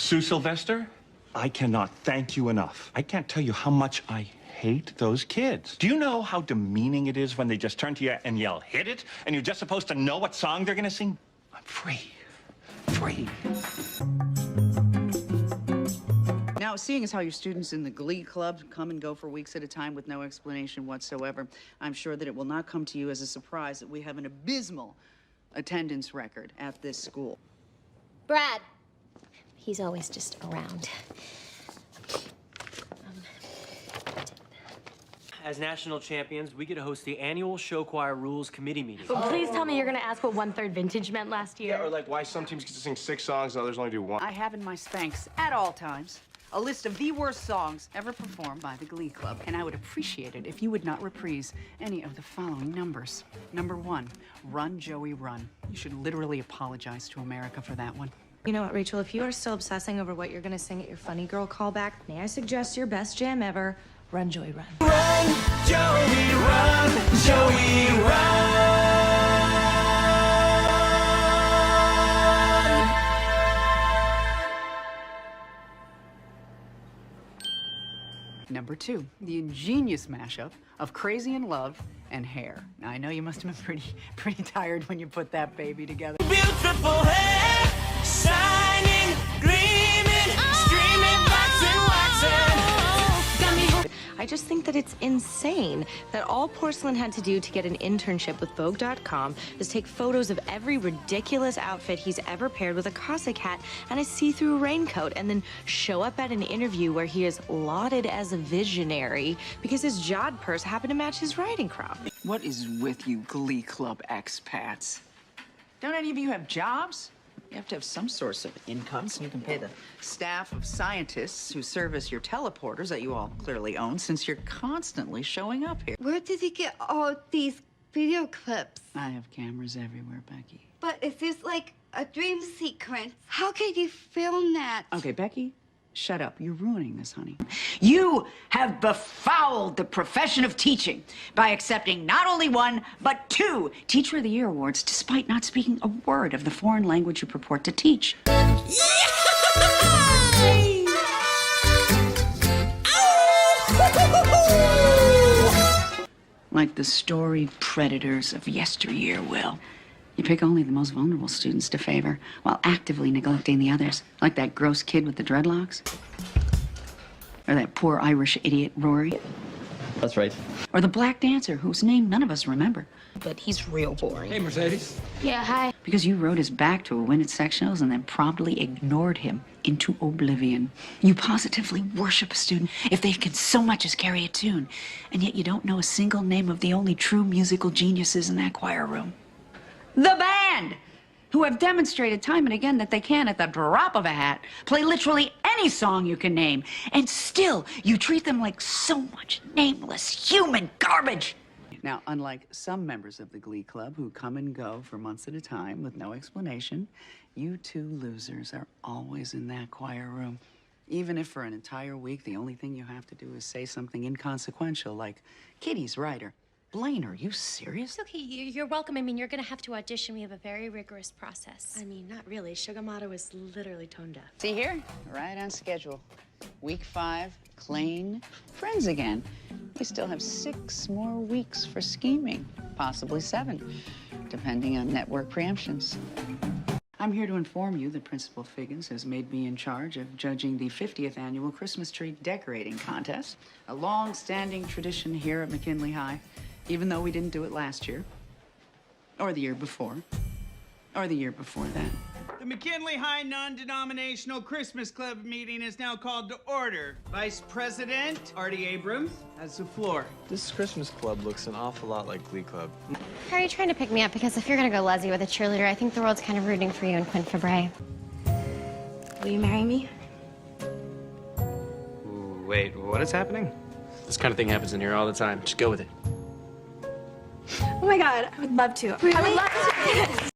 Sue Sylvester, I cannot thank you enough. I can't tell you how much I hate those kids. Do you know how demeaning it is when they just turn to you and yell, "Hit it," and you're just supposed to know what song they're gonna sing? I'm free. Free. Now, seeing as how your students in the Glee Club come and go for weeks at a time with no explanation whatsoever, I'm sure that it will not come to you as a surprise that we have an abysmal attendance record at this school. Brad. He's always just around. As national champions, we get to host the annual show choir rules committee meeting. Well, please tell me you're gonna ask what 1/3 vintage meant last year. Yeah, or like why some teams get to sing 6 songs and others only do 1. I have in my Spanx at all times a list of the worst songs ever performed by the Glee Club, and I would appreciate it if you would not reprise any of the following numbers. Number 1, Run, Joey, Run. You should literally apologize to America for that one. You know what, Rachel, if you are still obsessing over what you're gonna sing at your funny girl callback, may I suggest your best jam ever, Run, Joey, Run. Run, Joey, run, Joey, run. Number 2, the ingenious mashup of Crazy in Love and Hair. Now, I know you must have been pretty tired when you put that baby together. Beautiful hair, shining, gleaming, streaming, waxing, waxing. I just think that it's insane that all Porcelain had to do to get an internship with Vogue.com is take photos of every ridiculous outfit he's ever paired with a Cossack hat and a see-through raincoat, and then show up at an interview where he is lauded as a visionary because his jod purse happened to match his riding crop. What is with you Glee Club expats? Don't any of you have jobs? You have to have some source of income so you can pay the staff of scientists who service your teleporters that you all clearly own, since you're constantly showing up here. Where did you get all these video clips? I have cameras everywhere, Becky. But is this like a dream sequence? How could you film that? Okay, Becky, shut up. You're ruining this, honey. You have befouled the profession of teaching by accepting not only 1, but 2 Teacher of the Year awards despite not speaking a word of the foreign language you purport to teach. Like the storied predators of yesteryear will. You pick only the most vulnerable students to favor, while actively neglecting the others, like that gross kid with the dreadlocks. Or that poor Irish idiot, Rory. That's right. Or the black dancer, whose name none of us remember. But he's real boring. Hey, Mercedes. Yeah, hi. Because you rode his back to a win at sectionals and then promptly ignored him into oblivion. You positively worship a student if they can so much as carry a tune, and yet you don't know a single name of the only true musical geniuses in that choir room. The band, who have demonstrated time and again that they can, at the drop of a hat, play literally any song you can name, and still you treat them like so much nameless human garbage. Now, unlike some members of the Glee Club who come and go for months at a time with no explanation, you 2 losers are always in that choir room. Even if for an entire week the only thing you have to do is say something inconsequential like, "Kitty's right," or, "Blaine, are you serious?" It's okay, you're welcome. I mean, you're gonna have to audition. We have a very rigorous process. I mean, not really. Sugamato is literally tone deaf. See here, right on schedule. Week 5, clean, friends again. We still have 6 more weeks for scheming, possibly 7, depending on network preemptions. I'm here to inform you that Principal Figgins has made me in charge of judging the 50th annual Christmas tree decorating contest, a long-standing tradition here at McKinley High, even though we didn't do it last year, or the year before, or the year before that. The McKinley High Non-Denominational Christmas Club meeting is now called to order. Vice President Artie Abrams has the floor. This Christmas club looks an awful lot like Glee Club. How are you trying to pick me up? Because if you're gonna go lesbian with a cheerleader, I think the world's kind of rooting for you and Quinn Fabray. Will you marry me? Ooh, wait, what is happening? This kind of thing happens in here all the time. Just go with it. Oh my God, I would love to. Really? I would love to.